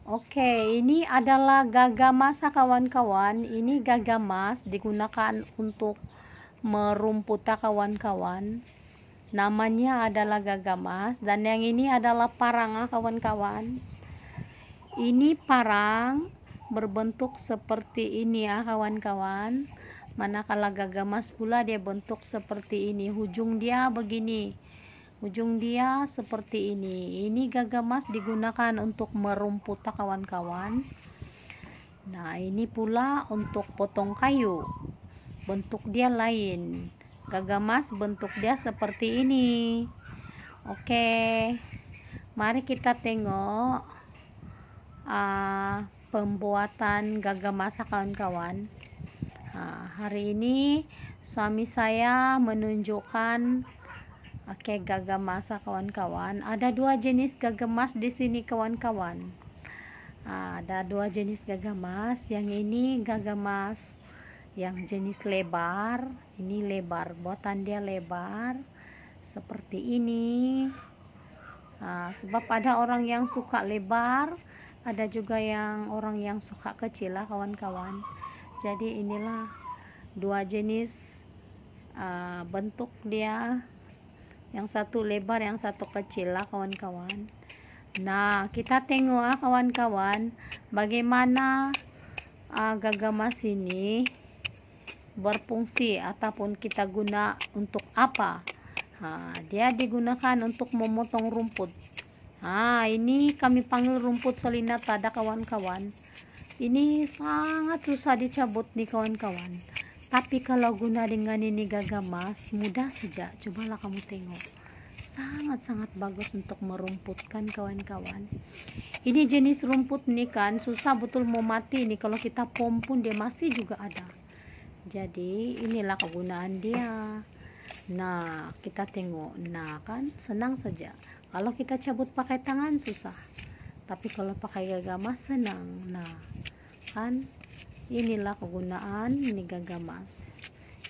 Oke, ini adalah gagamas kawan-kawan. Ini gagamas digunakan untuk merumput kawan-kawan. Namanya adalah gagamas, dan yang ini adalah parang kawan-kawan. Ini parang berbentuk seperti ini kawan-kawan. Manakala gagamas pula dia bentuk seperti ini, ujung dia begini. Ujung dia seperti ini. Ini gagamas digunakan untuk merumput kawan-kawan. Nah, ini pula untuk potong kayu. Bentuk dia lain. Gagamas bentuk dia seperti ini. Oke. Mari kita tengok pembuatan gagamas kawan-kawan. Hari ini suami saya menunjukkan gagamas kawan-kawan. Ada dua jenis gagamas di sini kawan-kawan. Ada dua jenis gagamas. Yang ini gagamas yang jenis lebar. Ini lebar, buatan dia lebar seperti ini. Sebab ada orang yang suka lebar, ada juga yang orang yang suka kecil kawan-kawan. Jadi inilah dua jenis bentuk dia. Yang satu lebar, yang satu kecil kawan-kawan. Nah, kita tengok kawan-kawan bagaimana gagamas ini berfungsi ataupun kita guna untuk apa. Dia digunakan untuk memotong rumput. Ini kami panggil rumput selinat kawan-kawan. Ini sangat susah dicabut nih kawan-kawan. Tapi kalau guna dengan ini gagamas, mudah saja. Cobalah kamu tengok. Sangat-sangat bagus untuk merumputkan kawan-kawan. Ini jenis rumput nih kan, susah betul mau mati nih. Kalau kita pom pun dia masih juga ada. Jadi inilah kegunaan dia. Nah, kita tengok. Nah kan, senang saja. Kalau kita cabut pakai tangan susah. Tapi kalau pakai gagamas senang. Nah, kan inilah kegunaan ini gagamas.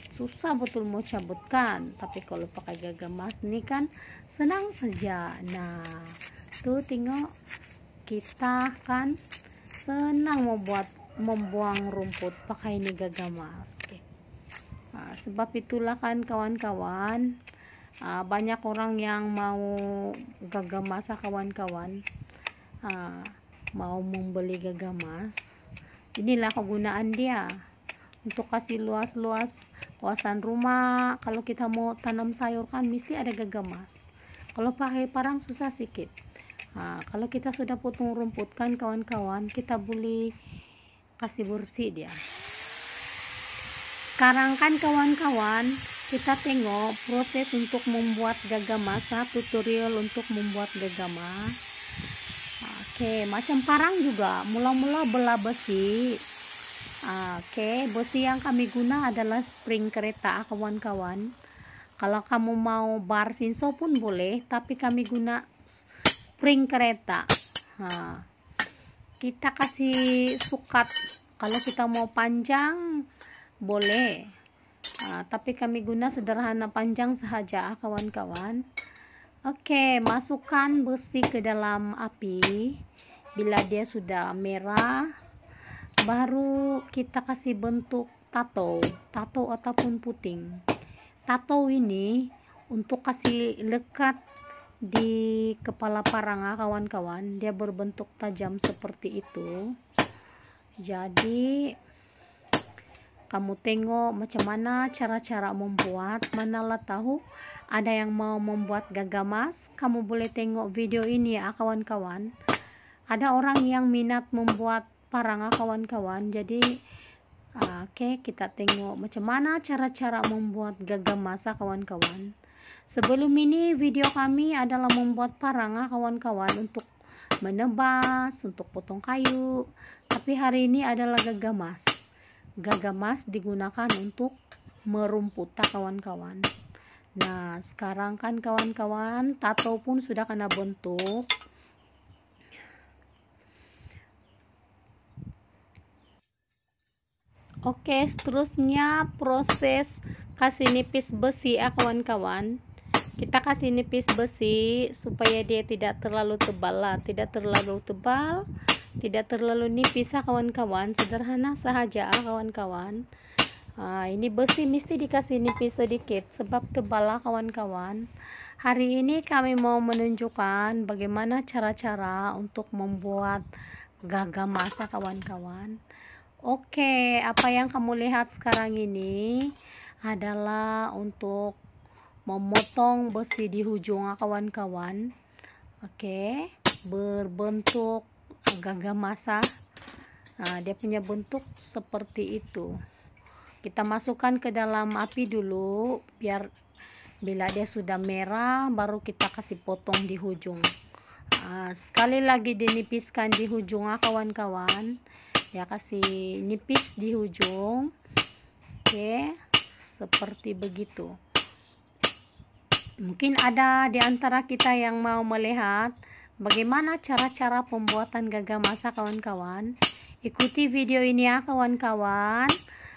Susah betul mau cabutkan, tapi kalau pakai gagamas ini kan senang saja. Nah, tuh tengok, kita kan senang membuang rumput pakai ini gagamas. Sebab itulah kan kawan-kawan, banyak orang yang mau gagamas kawan-kawan, mau membeli gagamas. Inilah kegunaan dia untuk kasih luas-luas kawasan rumah. Kalau kita mau tanam sayur kan mesti ada gagamas. Kalau pakai parang susah sedikit. Kalau kita sudah potong rumput kan kawan-kawan, kita boleh kasih bersih dia. Sekarang kan kawan-kawan, kita tengok proses untuk membuat gagamas, tutorial untuk membuat gagamas. Oke, macam parang juga, mula-mula belah besi. Besi yang kami guna adalah spring kereta kawan-kawan. Kalau kamu mau bar sinso pun boleh, tapi kami guna spring kereta. Kita kasih sukat. Kalau kita mau panjang boleh, tapi kami guna sederhana panjang saja kawan-kawan. Oke, masukkan besi ke dalam api. Bila dia sudah merah, baru kita kasih bentuk tato ataupun puting. Tato ini untuk kasih lekat di kepala parang kawan-kawan. Dia berbentuk tajam seperti itu. Jadi kamu tengok macam mana cara-cara membuat. Manalah tahu ada yang mau membuat gagamas, kamu boleh tengok video ini kawan-kawan. Ada orang yang minat membuat parang kawan-kawan. Jadi kita tengok macam mana cara-cara membuat gagamas kawan-kawan. Sebelum ini video kami adalah membuat parang kawan-kawan untuk menebas, untuk potong kayu. Tapi hari ini adalah gagamas. Gagamas digunakan untuk merumput kawan-kawan. Nah, sekarang kan kawan-kawan, tato pun sudah kena bentuk. Oke, seterusnya proses kasih nipis besi kawan-kawan. Kita kasih nipis besi supaya dia tidak terlalu tebal tidak terlalu tebal, tidak terlalu nipis kawan-kawan, sederhana saja kawan-kawan. Ini besi mesti dikasih nipis sedikit sebab tebal kawan-kawan. Hari ini kami mau menunjukkan bagaimana cara-cara untuk membuat gagamasa kawan-kawan. Oke, apa yang kamu lihat sekarang ini adalah untuk memotong besi di ujung kawan-kawan. Oke, berbentuk gagamasa. Dia punya bentuk seperti itu. Kita masukkan ke dalam api dulu, biar bila dia sudah merah baru kita kasih potong di ujung. Sekali lagi dinipiskan di ujung kawan-kawan. Ya, kasih nipis di ujung. Oke, seperti begitu. Mungkin ada di antara kita yang mau melihat bagaimana cara-cara pembuatan gagamasa kawan-kawan. Ikuti video ini kawan-kawan,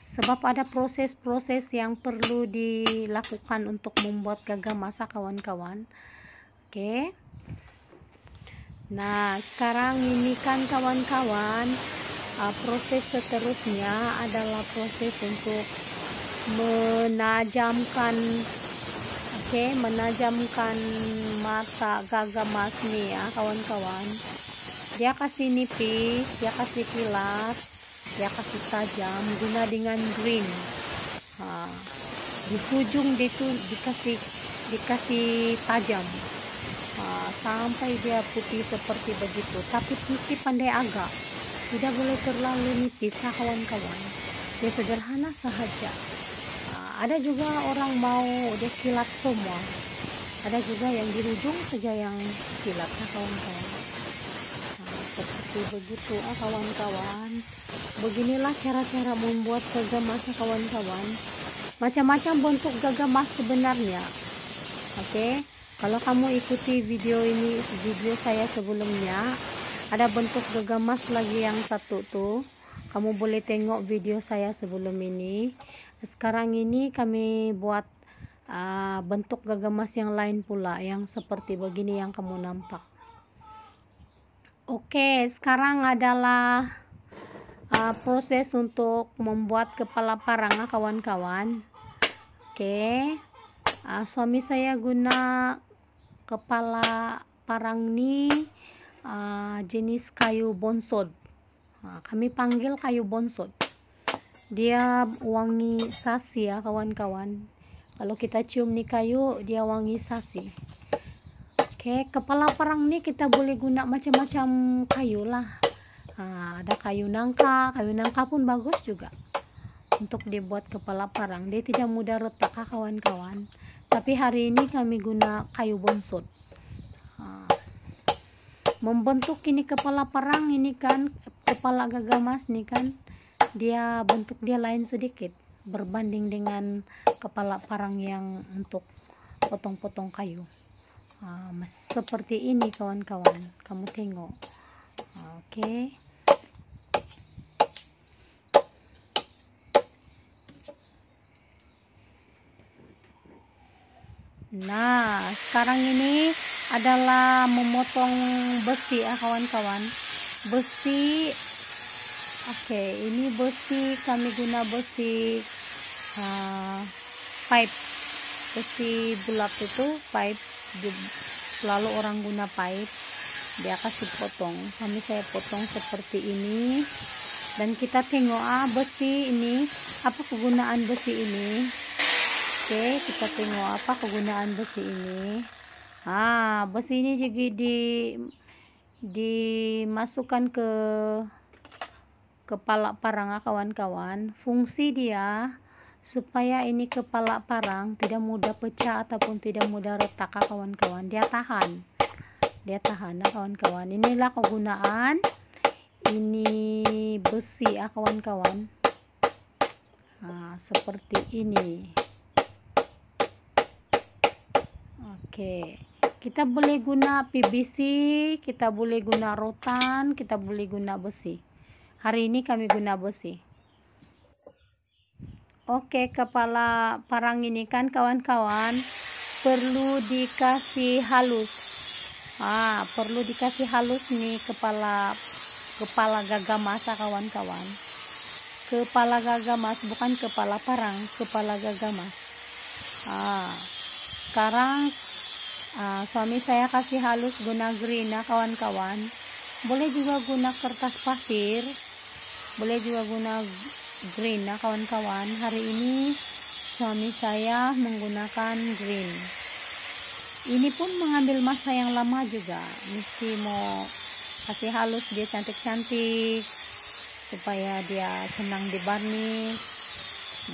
sebab ada proses-proses yang perlu dilakukan untuk membuat gagamasa kawan-kawan. Oke. Nah, sekarang ini kan kawan-kawan, proses seterusnya adalah proses untuk menajamkan mata gagamas nih ya kawan-kawan. Dia kasih nipis, dia kasih pilas, dia kasih tajam guna dengan green. Di ujung itu dikasih tajam sampai dia putih seperti begitu, tapi mesti pandai agak, tidak boleh terlalu nipis kawan-kawan. Dia sederhana saja. Ada juga orang mau dia kilat semua, ada juga yang di ujung saja yang kilat kawan-kawan. Seperti begitu kawan-kawan. Beginilah cara-cara membuat gagamasa kawan-kawan. Macam-macam bentuk gagamas sebenarnya. Oke, kalau kamu ikuti video saya sebelumnya, ada bentuk gagamas lagi yang satu tuh. Kamu boleh tengok video saya sebelum ini. Sekarang ini kami buat bentuk gagamas yang lain pula, yang seperti begini yang kamu nampak. Oke, sekarang adalah proses untuk membuat kepala parang kawan-kawan. Oke, suami saya guna kepala parang ini jenis kayu bonsod. Kami panggil kayu bonsod. Dia wangi sasi kawan-kawan. Kalau kita cium nih kayu, dia wangi sasi. Oke, kepala parang nih kita boleh guna macam-macam kayu lah. Ada kayu nangka pun bagus juga untuk dibuat kepala parang. Dia tidak mudah retak kawan-kawan. Tapi hari ini kami guna kayu bonsod. Membentuk ini kepala parang ini kan, kepala gagamas nih kan, dia bentuk dia lain sedikit berbanding dengan kepala parang yang untuk potong-potong kayu. Seperti ini kawan-kawan, kamu tengok. Oke. Nah, sekarang ini adalah memotong besi kawan-kawan. Besi. Oke, ini besi, kami guna besi pipe, besi bulat itu pipe. Selalu orang guna pipe. Dia kasih potong, saya potong seperti ini. Dan kita tengok besi ini, apa kegunaan besi ini. Oke, kita tengok apa kegunaan besi ini. Besi ini juga dimasukkan ke kepala parang kawan-kawan. Fungsi dia supaya ini kepala parang tidak mudah pecah ataupun tidak mudah retak kawan-kawan. Dia tahan kawan-kawan. Inilah kegunaan ini besi kawan-kawan. Seperti ini. Oke, kita boleh guna PVC, kita boleh guna rotan, kita boleh guna besi. Hari ini kami guna besi. Oke, kepala parang ini kan kawan-kawan perlu dikasih halus. Perlu dikasih halus nih kepala kepala gagamasa kawan-kawan. Kepala gagamas, bukan kepala parang, kepala gagamas. Sekarang suami saya kasih halus guna green na kawan-kawan. Boleh juga guna kertas pasir, boleh juga guna green na kawan-kawan. Hari ini suami saya menggunakan green. Ini pun mengambil masa yang lama juga, mesti mau kasih halus dia cantik-cantik supaya dia senang dibarnis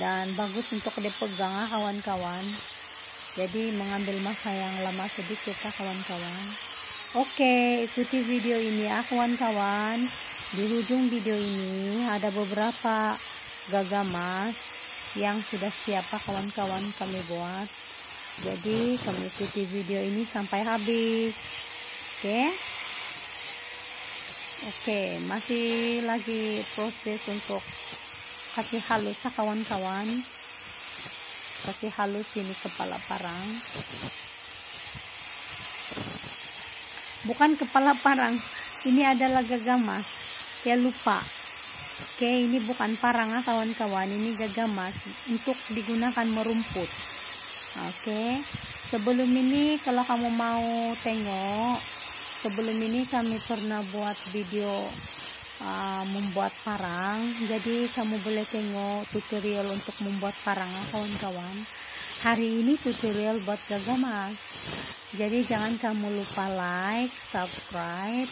dan bagus untuk dipegang kawan-kawan. Jadi mengambil masa yang lama sedikit kawan-kawan. Oke, ikuti video ini kawan-kawan. Di ujung video ini ada beberapa gagamas yang sudah siap kawan-kawan kami buat. Jadi kami ikuti video ini sampai habis. Oke, masih lagi proses untuk kasih halus kawan-kawan. Kasih halus ini kepala parang. Bukan kepala parang, ini adalah gagamas. Ya lupa. Ini bukan parang kawan-kawan, ini gagamas untuk digunakan merumput. Sebelum ini kalau kamu mau tengok, sebelum ini kami pernah buat video membuat parang. Jadi kamu boleh tengok tutorial untuk membuat parang kawan-kawan. Hari ini tutorial buat gagamas. Jadi jangan kamu lupa like, subscribe.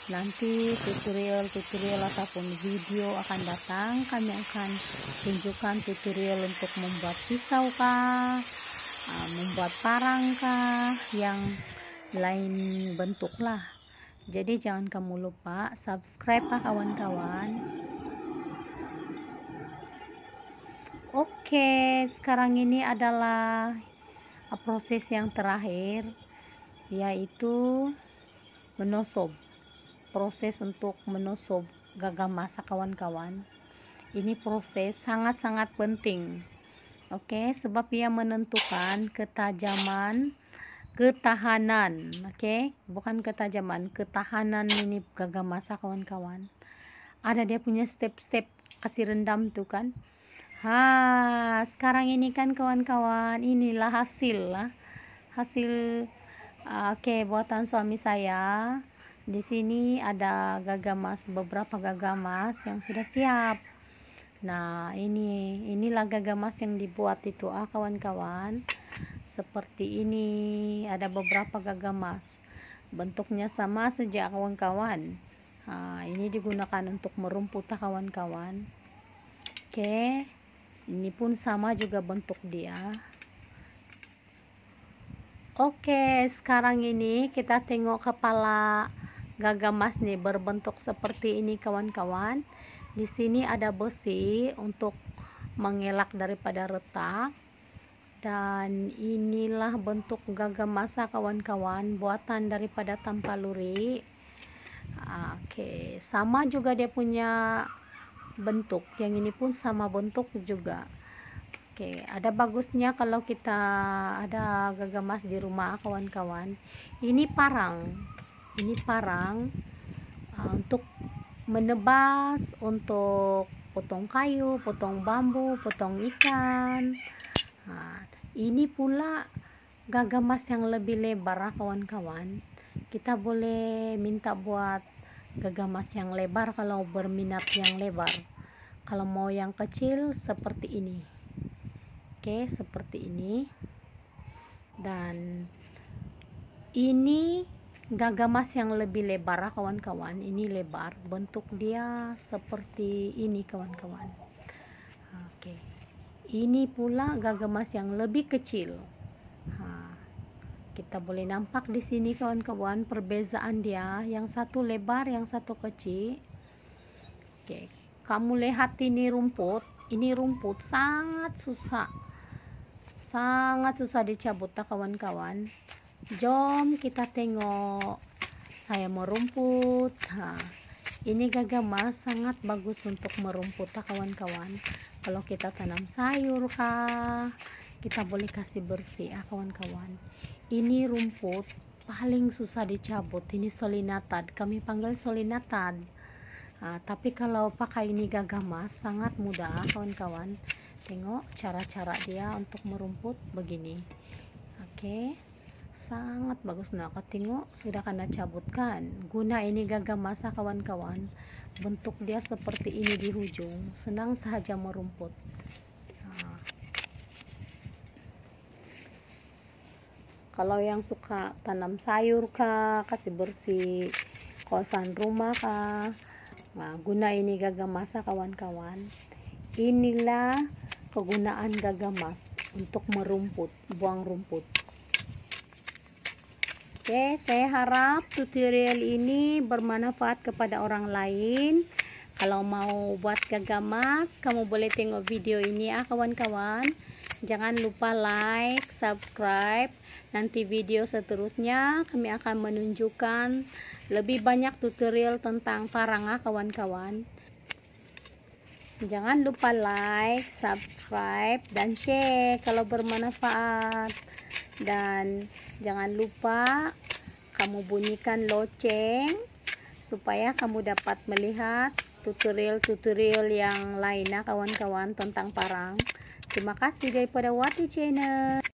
Nanti tutorial ataupun video akan datang. Kami akan tunjukkan tutorial untuk membuat pisau kah, membuat parang kah, yang lain bentuk lah. Jadi jangan kamu lupa subscribe kawan-kawan. Oke, sekarang ini adalah proses yang terakhir, yaitu menosob. Proses untuk menosob gagamas kawan-kawan. Ini proses sangat-sangat penting. Sebab ia menentukan ketajaman, ketahanan. Bukan ketajaman, ketahanan ini gagamas kawan-kawan. Ada dia punya step-step, kasih rendam tuh kan. Sekarang ini kan kawan-kawan, inilah hasil buatan suami saya. Di sini ada gagamas, beberapa gagamas yang sudah siap. Nah, inilah gagamas yang dibuat itu kawan-kawan. Seperti ini, ada beberapa gagamas. Bentuknya sama saja kawan-kawan. Ini digunakan untuk merumput kawan-kawan. Ini pun sama juga bentuk dia. Sekarang ini kita tengok kepala gagamas nih berbentuk seperti ini kawan-kawan. Di sini ada besi untuk mengelak daripada retak. Dan inilah bentuk gagamas kawan-kawan, buatan daripada Tampaluri. Sama juga dia punya bentuk. Yang ini pun sama bentuk juga. Ada bagusnya kalau kita ada gagamas di rumah kawan-kawan. Ini parang untuk menebas, untuk potong kayu, potong bambu, potong ikan. Ini pula gagamas yang lebih lebar kawan-kawan. Kita boleh minta buat gagamas yang lebar kalau berminat yang lebar. Kalau mau yang kecil seperti ini. Seperti ini. Dan ini gagamas yang lebih lebar kawan-kawan. Ini lebar, bentuk dia seperti ini kawan-kawan. Ini pula gagamas yang lebih kecil. Kita boleh nampak di sini kawan-kawan perbezaan dia, yang satu lebar, yang satu kecil. Kamu lihat ini rumput sangat susah dicabut kawan-kawan. Jom kita tengok saya merumput. Ini gagamas sangat bagus untuk merumput kawan-kawan. Kalau kita tanam sayur kah, kita boleh kasih bersih kawan-kawan. Ini rumput paling susah dicabut. Ini solinatad, kami panggil solinatad. Tapi kalau pakai ini gagamas sangat mudah kawan-kawan. Tengok cara-cara dia untuk merumput begini. Oke, sangat bagus. Nah, kau tengok sudah kena cabutkan. Guna ini gagamasa kawan-kawan, bentuk dia seperti ini di ujung, senang saja merumput. Kalau yang suka tanam sayur kah, kasih bersih kawasan rumah kah, guna ini gagamasa kawan-kawan. Inilah kegunaan gagamas untuk merumput, buang rumput. Oke, saya harap tutorial ini bermanfaat kepada orang lain. Kalau mau buat gagamas, kamu boleh tengok video ini ya kawan-kawan. Jangan lupa like, subscribe. Nanti video seterusnya kami akan menunjukkan lebih banyak tutorial tentang parang kawan-kawan. Jangan lupa like, subscribe, dan share kalau bermanfaat. Dan jangan lupa kamu bunyikan lonceng supaya kamu dapat melihat tutorial-tutorial yang lainnya kawan-kawan tentang parang. Terima kasih daripada Wati Channel.